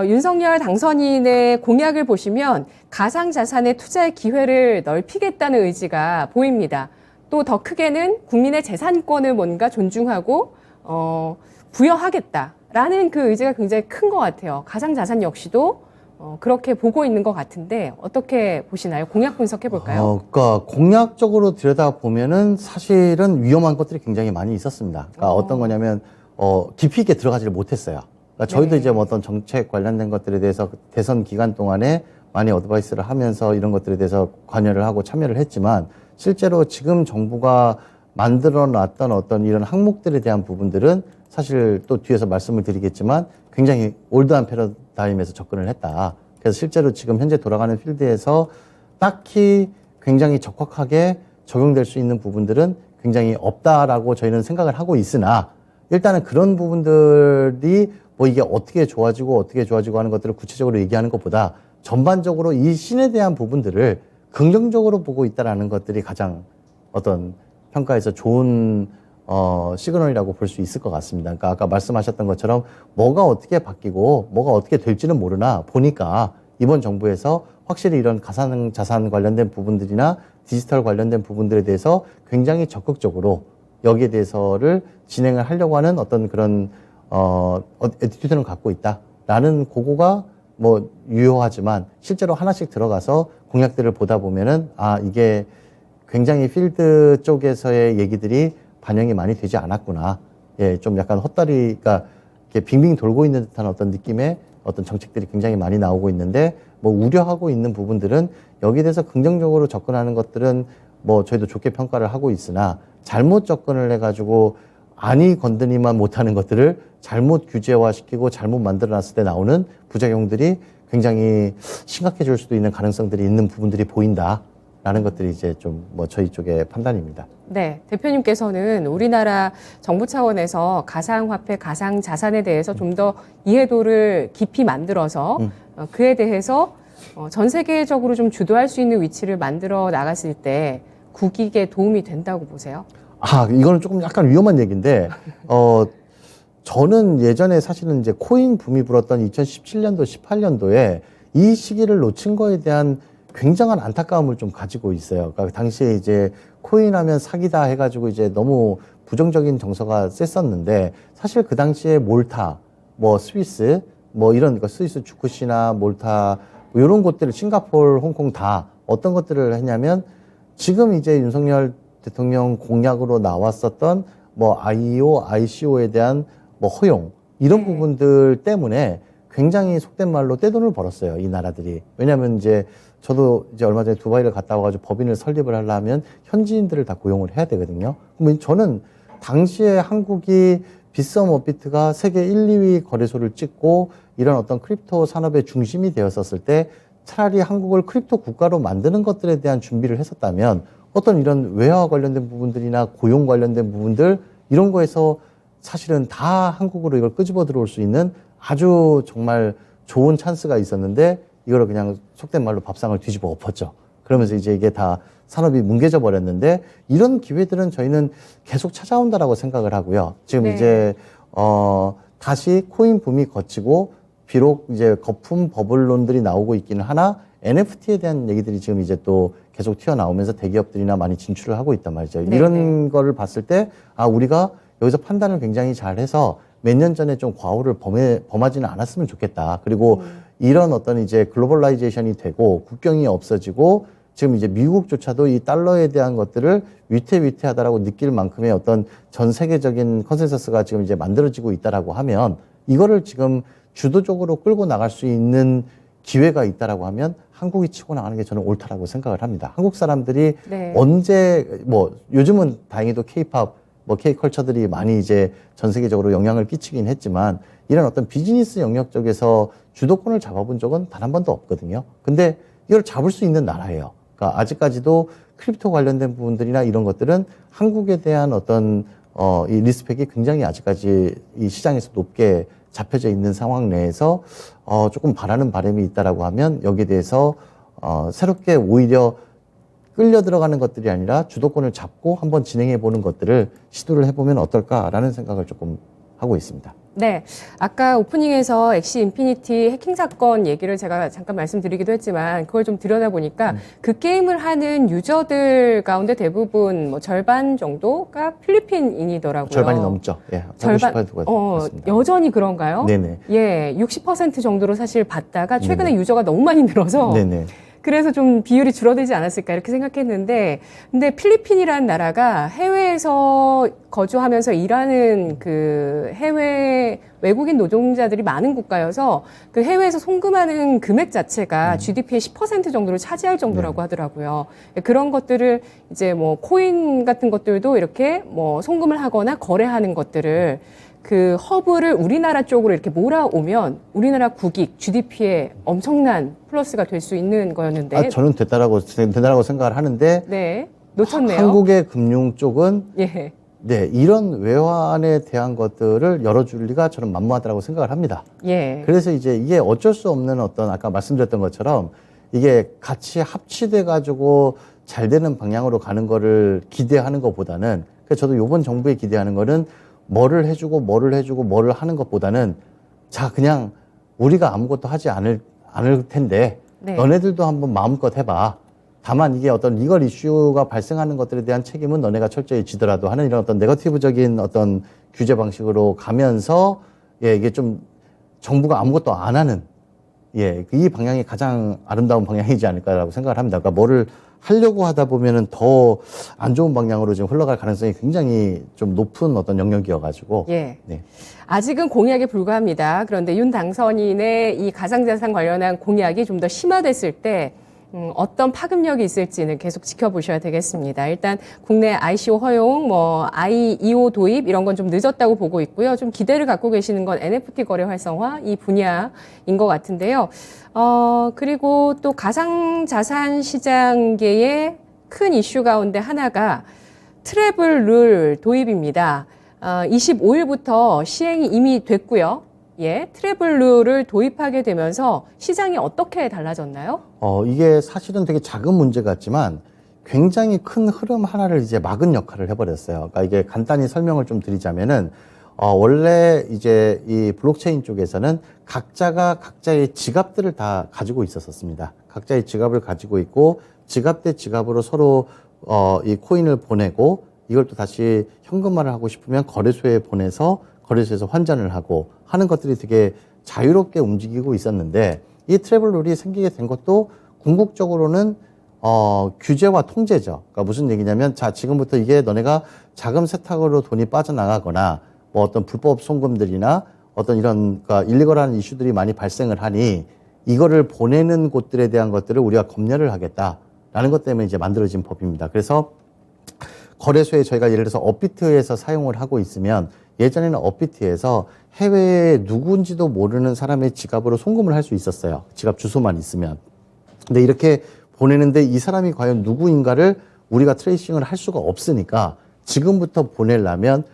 윤석열 당선인의 공약을 보시면 가상자산의 투자의 기회를 넓히겠다는 의지가 보입니다. 또 더 크게는 국민의 재산권을 뭔가 존중하고 부여하겠다라는 그 의지가 굉장히 큰 것 같아요. 가상자산 역시도 그렇게 보고 있는 것 같은데 어떻게 보시나요? 공약 분석해 볼까요? 그러니까 공약적으로 들여다 보면은 사실은 위험한 것들이 굉장히 많이 있었습니다. 그러니까 어떤 거냐면 깊이 있게 들어가지를 못했어요. 그러니까 저희도 네. 이제 뭐 어떤 정책 관련된 것들에 대해서 대선 기간 동안에 많이 어드바이스를 하면서 이런 것들에 대해서 관여를 하고 참여를 했지만 실제로 지금 정부가 만들어 놨던 어떤 이런 항목들에 대한 부분들은 사실 또 뒤에서 말씀을 드리겠지만 굉장히 올드한 패러다임에서 접근을 했다. 그래서 실제로 지금 현재 돌아가는 필드에서 딱히 굉장히 적확하게 적용될 수 있는 부분들은 굉장히 없다라고 저희는 생각을 하고 있으나 일단은 그런 부분들이 뭐 이게 어떻게 좋아지고 하는 것들을 구체적으로 얘기하는 것보다 전반적으로 이 신에 대한 부분들을 긍정적으로 보고 있다라는 것들이 가장 어떤 평가에서 좋은 시그널이라고 볼 수 있을 것 같습니다. 그러니까 아까 말씀하셨던 것처럼 뭐가 어떻게 바뀌고 뭐가 어떻게 될지는 모르나 보니까 이번 정부에서 확실히 이런 가상자산 관련된 부분들이나 디지털 관련된 부분들에 대해서 굉장히 적극적으로 여기에 대해서를 진행을 하려고 하는 어떤 그런 애티튜드는 갖고 있다라는 그거가 뭐 유효하지만 실제로 하나씩 들어가서 공약들을 보다 보면은 이게 굉장히 필드 쪽에서의 얘기들이 반영이 많이 되지 않았구나. 예, 좀 약간 헛다리가 이렇게 빙빙 돌고 있는 듯한 어떤 느낌의 어떤 정책들이 굉장히 많이 나오고 있는데 뭐 우려하고 있는 부분들은 여기에 대해서 긍정적으로 접근하는 것들은 뭐 저희도 좋게 평가를 하고 있으나 잘못 접근을 해가지고 아니 건드리만 못하는 것들을 잘못 규제화시키고 잘못 만들어놨을 때 나오는 부작용들이 굉장히 심각해질 수도 있는 가능성들이 있는 부분들이 보인다라는 것들이 이제 좀 뭐 저희 쪽의 판단입니다. 네, 대표님께서는 우리나라 정부 차원에서 가상화폐, 가상자산에 대해서 좀 더 이해도를 깊이 만들어서 그에 대해서 전 세계적으로 좀 주도할 수 있는 위치를 만들어 나갔을 때 국익에 도움이 된다고 보세요? 이거는 조금 약간 위험한 얘기인데, 저는 예전에 사실은 이제 코인 붐이 불었던 2017년도, 18년도에 이 시기를 놓친 거에 대한 굉장한 안타까움을 좀 가지고 있어요. 그러니까 당시에 이제 코인 하면 사기다 해가지고 이제 너무 부정적인 정서가 셌었는데, 사실 그 당시에 몰타, 뭐 스위스, 뭐 이런 거 스위스 주쿠시나 몰타, 뭐 이런 곳들을 싱가포르, 홍콩 다 어떤 것들을 했냐면 지금 이제 윤석열 대통령 공약으로 나왔었던 뭐 ICO에 대한 뭐 허용 이런 부분들 때문에 굉장히 속된 말로 떼돈을 벌었어요, 이 나라들이. 왜냐하면 이제 저도 이제 얼마 전에 두바이를 갔다 와가지고 법인을 설립을 하려면 현지인들을 다 고용을 해야 되거든요. 그러면 저는 당시에 한국이 빗썸 업비트가 세계 1, 2위 거래소를 찍고 이런 어떤 크립토 산업의 중심이 되었었을 때 차라리 한국을 크립토 국가로 만드는 것들에 대한 준비를 했었다면 어떤 이런 외화 관련된 부분들이나 고용 관련된 부분들 이런 거에서 사실은 다 한국으로 이걸 끄집어 들어올 수 있는 아주 정말 좋은 찬스가 있었는데 이거를 그냥 속된 말로 밥상을 뒤집어 엎었죠. 그러면서 이제 이게 다 산업이 뭉개져 버렸는데 이런 기회들은 저희는 계속 찾아온다라고 생각을 하고요. 지금 이제 다시 코인 붐이 거치고 비록 이제 거품 버블론들이 나오고 있기는 하나 NFT에 대한 얘기들이 지금 이제 또 계속 튀어나오면서 대기업들이나 많이 진출을 하고 있단 말이죠. 이런 거를 봤을 때 우리가 여기서 판단을 굉장히 잘해서 몇 년 전에 좀 과오를 범하지는 않았으면 좋겠다. 그리고 이런 어떤 이제 글로벌라이제이션이 되고 국경이 없어지고 지금 이제 미국조차도 이 달러에 대한 것들을 위태위태하다라고 느낄 만큼의 어떤 전 세계적인 컨센서스가 지금 이제 만들어지고 있다라고 하면 이거를 지금 주도적으로 끌고 나갈 수 있는 기회가 있다라고 하면 한국이 치고 나가는 게 저는 옳다라고 생각을 합니다. 한국 사람들이 언제 뭐 요즘은 다행히도 K-팝 뭐 K-컬처들이 많이 이제 전 세계적으로 영향을 끼치긴 했지만 이런 어떤 비즈니스 영역 쪽에서 주도권을 잡아본 적은 단 한 번도 없거든요. 근데 이걸 잡을 수 있는 나라예요. 그러니까 아직까지도 크립토 관련된 부분들이나 이런 것들은 한국에 대한 어떤 이 리스펙이 굉장히 아직까지 이 시장에서 높게 잡혀져 있는 상황 내에서 조금 바라는 바람이 있다라고 하면 여기에 대해서 새롭게 오히려 끌려 들어가는 것들이 아니라 주도권을 잡고 한번 진행해 보는 것들을 시도를 해보면 어떨까라는 생각을 조금 하고 있습니다. 네. 아까 오프닝에서 엑시 인피니티 해킹 사건 얘기를 제가 잠깐 말씀드리기도 했지만 그걸 좀 들여다보니까 그 게임을 하는 유저들 가운데 대부분 뭐 절반 정도가 필리핀인이더라고요. 절반이 넘죠. 예. 절반, 50%가 여전히 그런가요? 네네. 예, 60% 정도로 사실 봤다가 최근에 유저가 너무 많이 늘어서 네네. 그래서 좀 비율이 줄어들지 않았을까 이렇게 생각했는데, 근데 필리핀이라는 나라가 해외에서 거주하면서 일하는 그 해외 외국인 노동자들이 많은 국가여서 그 해외에서 송금하는 금액 자체가 GDP의 10% 정도를 차지할 정도라고 하더라고요. 그런 것들을 이제 뭐 코인 같은 것들도 이렇게 뭐 송금을 하거나 거래하는 것들을 그 허브를 우리나라 쪽으로 이렇게 몰아오면 우리나라 국익, GDP에 엄청난 플러스가 될 수 있는 거였는데. 저는 된다라고 생각을 하는데. 네. 놓쳤네요. 한국의 금융 쪽은. 예. 네. 이런 외환에 대한 것들을 열어줄 리가 저는 만무하다라고 생각을 합니다. 예. 그래서 이제 이게 어쩔 수 없는 어떤 아까 말씀드렸던 것처럼 이게 같이 합치돼 가지고 잘 되는 방향으로 가는 거를 기대하는 것보다는 그래서 저도 이번 정부에 기대하는 거는 뭐를 해주고 뭐를 하는 것보다는 자 그냥 우리가 아무것도 하지 않을 텐데 네. 너네들도 한번 마음껏 해봐. 다만 이게 어떤 리걸 이슈가 발생하는 것들에 대한 책임은 너네가 철저히 지더라도 하는 이런 어떤 네거티브적인 어떤 규제 방식으로 가면서 예 이게 좀 정부가 아무것도 안 하는 예 이 방향이 가장 아름다운 방향이지 않을까라고 생각을 합니다. 그러니까 뭐를 하려고 하다 보면은 더 안 좋은 방향으로 지금 흘러갈 가능성이 굉장히 좀 높은 어떤 영역이어가지고. 예. 네. 아직은 공약에 불과합니다. 그런데 윤 당선인의 이 가상자산 관련한 공약이 좀 더 심화됐을 때 어떤 파급력이 있을지는 계속 지켜보셔야 되겠습니다. 일단 국내 ICO 허용, 뭐 IEO 도입 이런 건 좀 늦었다고 보고 있고요. 좀 기대를 갖고 계시는 건 NFT 거래 활성화 이 분야인 것 같은데요. 그리고 또 가상자산 시장계의 큰 이슈 가운데 하나가 트래블 룰 도입입니다. 25일부터 시행이 이미 됐고요. 예, 트래블 룰을 도입하게 되면서 시장이 어떻게 달라졌나요? 이게 사실은 되게 작은 문제 같지만 굉장히 큰 흐름 하나를 이제 막은 역할을 해버렸어요. 그러니까 이게 간단히 설명을 좀 드리자면은, 원래 이제 이 블록체인 쪽에서는 각자가 각자의 지갑들을 다 가지고 있었습니다. 각자의 지갑을 가지고 있고 지갑 대 지갑으로 서로 이 코인을 보내고 이걸 또 다시 현금화를 하고 싶으면 거래소에 보내서 거래소에서 환전을 하고 하는 것들이 되게 자유롭게 움직이고 있었는데 이 트래블 룰이 생기게 된 것도 궁극적으로는 규제와 통제죠. 그러니까 무슨 얘기냐면 자 지금부터 이게 너네가 자금 세탁으로 돈이 빠져나가거나 뭐 어떤 불법 송금들이나 어떤 이런 그러니까 일리걸한 이슈들이 많이 발생을 하니 이거를 보내는 곳들에 대한 것들을 우리가 검열을 하겠다라는 것 때문에 이제 만들어진 법입니다. 그래서 거래소에 저희가 예를 들어서 업비트에서 사용을 하고 있으면 예전에는 업비트에서 해외에 누군지도 모르는 사람의 지갑으로 송금을 할 수 있었어요. 지갑 주소만 있으면. 근데 이렇게 보내는데 이 사람이 과연 누구인가를 우리가 트레이싱을 할 수가 없으니까 지금부터 보내려면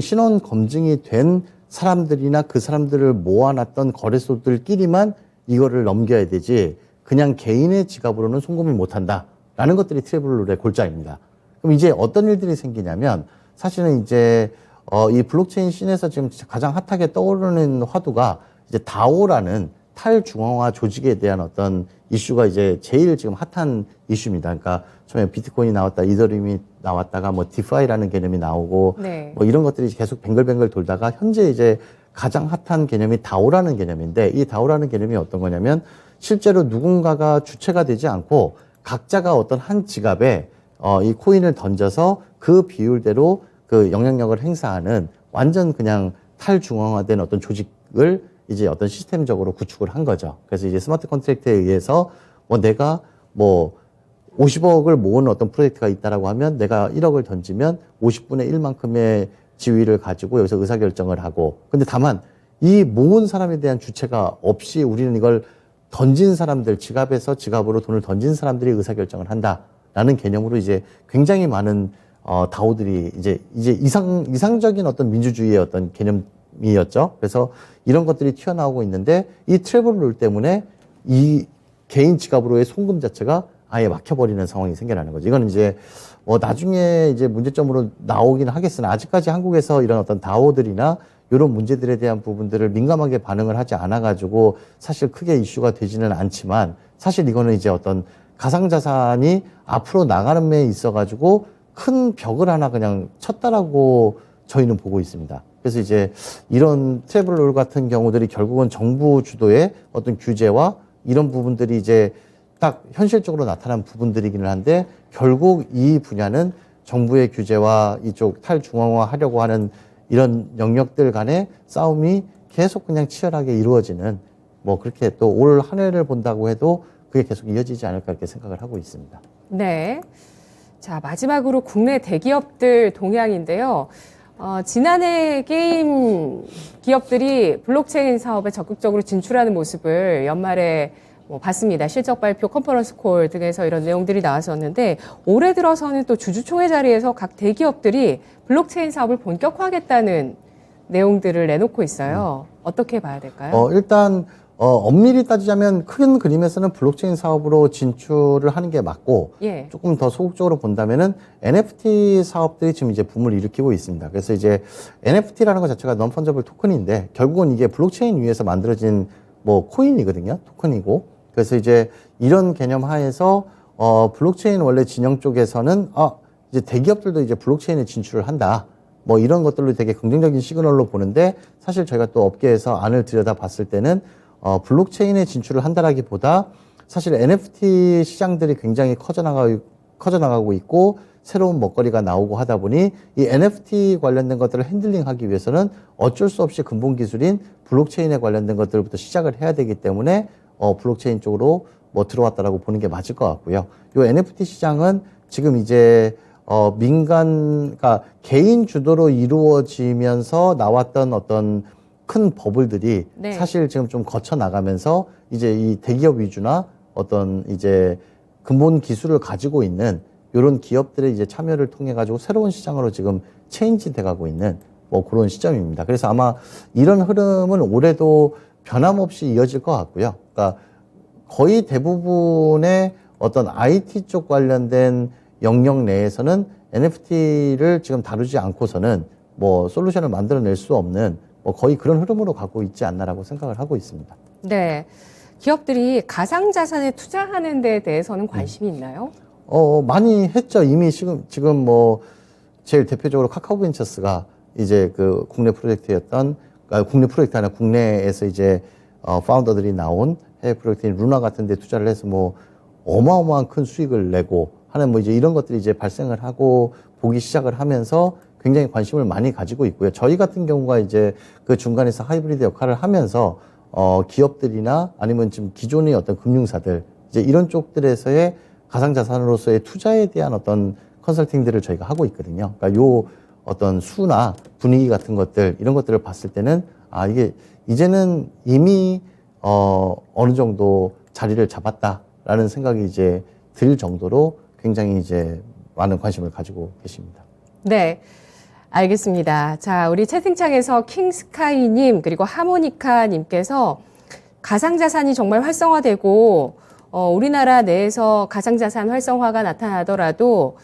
신원 검증이 된 사람들이나 그 사람들을 모아놨던 거래소들끼리만 이거를 넘겨야 되지 그냥 개인의 지갑으로는 송금을 못한다라는 것들이 트래블 룰의 골자입니다. 그럼 이제 어떤 일들이 생기냐면 사실은 이제 이 블록체인 씬에서 지금 가장 핫하게 떠오르는 화두가 이제 다오라는 탈중앙화 조직에 대한 어떤 이슈가 이제 제일 지금 핫한 이슈입니다. 그러니까 처음에 비트코인이 나왔다, 이더리움이 나왔다가 뭐 디파이라는 개념이 나오고 네. 뭐 이런 것들이 계속 뱅글뱅글 돌다가 현재 이제 가장 핫한 개념이 다오라는 개념인데 이 다오라는 개념이 어떤 거냐면 실제로 누군가가 주체가 되지 않고 각자가 어떤 한 지갑에 이 코인을 던져서 그 비율대로 그 영향력을 행사하는 완전 그냥 탈중앙화된 어떤 조직을 이제 어떤 시스템적으로 구축을 한 거죠. 그래서 이제 스마트 컨트랙트에 의해서 내가 50억을 모으는 어떤 프로젝트가 있다라고 하면 내가 1억을 던지면 50분의 1만큼의 지위를 가지고 여기서 의사결정을 하고 근데 다만 이 모은 사람에 대한 주체가 없이 우리는 이걸 던진 사람들 지갑에서 지갑으로 돈을 던진 사람들이 의사결정을 한다라는 개념으로 이제 굉장히 많은 다오들이 이제 이상적인 어떤 민주주의의 어떤 개념 개념이었죠. 그래서 이런 것들이 튀어나오고 있는데 이 트래블 룰 때문에 이 개인 지갑으로의 송금 자체가 아예 막혀버리는 상황이 생겨나는 거죠. 이건 이제 나중에 이제 문제점으로 나오긴 하겠으나 아직까지 한국에서 이런 어떤 다오들이나 이런 문제들에 대한 부분들을 민감하게 반응을 하지 않아가지고 사실 크게 이슈가 되지는 않지만 사실 이거는 이제 어떤 가상자산이 앞으로 나가는 데 있어가지고 큰 벽을 하나 그냥 쳤다라고 저희는 보고 있습니다. 그래서 이제 이런 트래블 같은 경우들이 결국은 정부 주도의 어떤 규제와 이런 부분들이 이제 딱 현실적으로 나타난 부분들이기는 한데 결국 이 분야는 정부의 규제와 이쪽 탈중앙화 하려고 하는 이런 영역들 간의 싸움이 계속 그냥 치열하게 이루어지는 그렇게 또 올 한 해를 본다고 해도 그게 계속 이어지지 않을까 이렇게 생각을 하고 있습니다. 네. 자, 마지막으로 국내 대기업들 동향인데요. 지난해 게임 기업들이 블록체인 사업에 적극적으로 진출하는 모습을 연말에 봤습니다. 실적 발표, 컨퍼런스 콜 등에서 이런 내용들이 나왔었는데 올해 들어서는 또 주주총회 자리에서 각 대기업들이 블록체인 사업을 본격화하겠다는 내용들을 내놓고 있어요. 어떻게 봐야 될까요? 일단 엄밀히 따지자면 큰 그림에서는 블록체인 사업으로 진출을 하는 게 맞고 예. 조금 더 소극적으로 본다면은 NFT 사업들이 지금 이제 붐을 일으키고 있습니다. 그래서 이제 NFT라는 것 자체가 non-fungible 토큰인데 결국은 이게 블록체인 위에서 만들어진 코인이거든요. 토큰이고. 그래서 이제 이런 개념 하에서 블록체인 원래 진영 쪽에서는 이제 대기업들도 이제 블록체인에 진출을 한다. 이런 것들로 되게 긍정적인 시그널로 보는데 사실 저희가 또 업계에서 안을 들여다 봤을 때는 블록체인에 진출을 한다라기보다 사실 NFT 시장들이 굉장히 커져나가고 있고 새로운 먹거리가 나오고 하다 보니 이 NFT 관련된 것들을 핸들링하기 위해서는 어쩔 수 없이 근본 기술인 블록체인에 관련된 것들부터 시작을 해야 되기 때문에 블록체인 쪽으로 들어왔다라고 보는 게 맞을 것 같고요. 요 NFT 시장은 지금 이제 그러니까 개인 주도로 이루어지면서 나왔던 어떤 큰 버블들이 네. 사실 지금 좀 거쳐 나가면서 이제 이 대기업 위주나 어떤 이제 근본 기술을 가지고 있는 이런 기업들의 이제 참여를 통해 가지고 새로운 시장으로 지금 체인지 돼가고 있는 그런 시점입니다. 그래서 아마 이런 흐름은 올해도 변함없이 이어질 것 같고요. 그러니까 거의 대부분의 어떤 IT 쪽 관련된 영역 내에서는 NFT를 지금 다루지 않고서는 솔루션을 만들어낼 수 없는 거의 그런 흐름으로 가고 있지 않나라고 생각을 하고 있습니다. 네. 기업들이 가상자산에 투자하는 데에 대해서는 관심이 있나요? 많이 했죠. 이미 지금 제일 대표적으로 카카오벤처스가 이제 그 국내 프로젝트였던, 국내 프로젝트 아니라 국내에서 이제 파운더들이 나온 해외 프로젝트인 루나 같은 데 투자를 해서 어마어마한 큰 수익을 내고 하는 이제 이런 것들이 이제 발생을 하고 보기 시작을 하면서 굉장히 관심을 많이 가지고 있고요. 저희 같은 경우가 이제 그 중간에서 하이브리드 역할을 하면서 기업들이나 아니면 지금 기존의 어떤 금융사들 이제 이런 쪽들에서의 가상자산으로서의 투자에 대한 어떤 컨설팅들을 저희가 하고 있거든요. 그러니까 요 어떤 수나 분위기 같은 것들 이런 것들을 봤을 때는 이게 이제는 이미 어느 정도 자리를 잡았다라는 생각이 이제 들 정도로 굉장히 이제 많은 관심을 가지고 계십니다. 네. 알겠습니다. 자, 우리 채팅창에서 킹스카이님 그리고 하모니카님께서 가상자산이 정말 활성화되고 우리나라 내에서 가상자산 활성화가 나타나더라도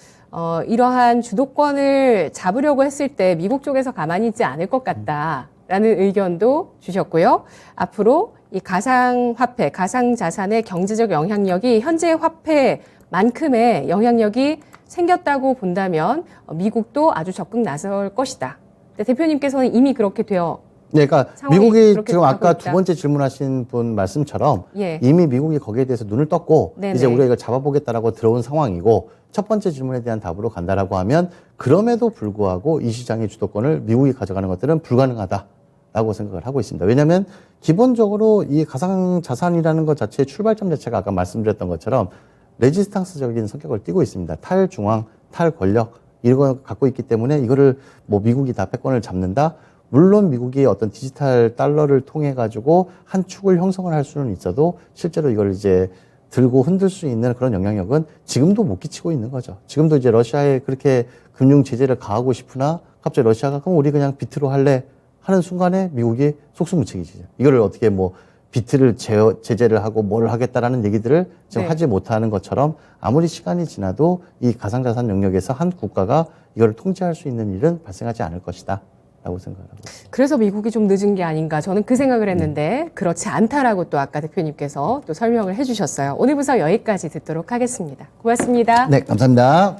이러한 주도권을 잡으려고 했을 때 미국 쪽에서 가만히 있지 않을 것 같다라는 의견도 주셨고요. 앞으로 이 가상화폐, 가상자산의 경제적 영향력이 현재 화폐만큼의 영향력이 생겼다고 본다면 미국도 아주 적극 나설 것이다. 대표님께서는 이미 그렇게 되어 네, 그러니까 상황이 미국이 그렇게 지금 아까 가고 있다. 두 번째 질문하신 분 말씀처럼 예. 이미 미국이 거기에 대해서 눈을 떴고 네네. 이제 우리가 이걸 잡아보겠다라고 들어온 상황이고 첫 번째 질문에 대한 답으로 간다라고 하면 그럼에도 불구하고 이 시장의 주도권을 미국이 가져가는 것들은 불가능하다라고 생각을 하고 있습니다. 왜냐하면 기본적으로 이 가상자산이라는 것 자체의 출발점 자체가 아까 말씀드렸던 것처럼 레지스탕스적인 성격을 띠고 있습니다. 탈중앙, 탈권력 이런 걸 갖고 있기 때문에 이거를 미국이 다 패권을 잡는다. 물론 미국이 어떤 디지털 달러를 통해 가지고 한 축을 형성을 할 수는 있어도 실제로 이걸 이제 들고 흔들 수 있는 그런 영향력은 지금도 못 끼치고 있는 거죠. 지금도 이제 러시아에 그렇게 금융 제재를 가하고 싶으나 갑자기 러시아가 그럼 우리 그냥 비트로 할래 하는 순간에 미국이 속수무책이죠. 이거를 어떻게 뭐 비트를 제재를 하고 뭘 하겠다라는 얘기들을 지금 네. 하지 못하는 것처럼 아무리 시간이 지나도 이 가상자산 영역에서 한 국가가 이걸 통제할 수 있는 일은 발생하지 않을 것이다. 라고 생각하고 있습니다. 그래서 미국이 좀 늦은 게 아닌가 저는 그 생각을 했는데 그렇지 않다라고 또 아까 대표님께서 또 설명을 해주셨어요. 오늘 분석 여기까지 듣도록 하겠습니다. 고맙습니다. 네, 감사합니다.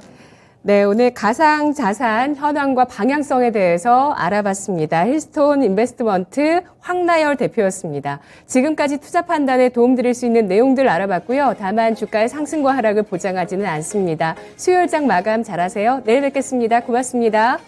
네, 오늘 가상자산 현황과 방향성에 대해서 알아봤습니다. 힐스톤 인베스트먼트 황나열 대표였습니다. 지금까지 투자 판단에 도움드릴 수 있는 내용들 알아봤고요. 다만 주가의 상승과 하락을 보장하지는 않습니다. 수요일장 마감 잘하세요. 내일 뵙겠습니다. 고맙습니다.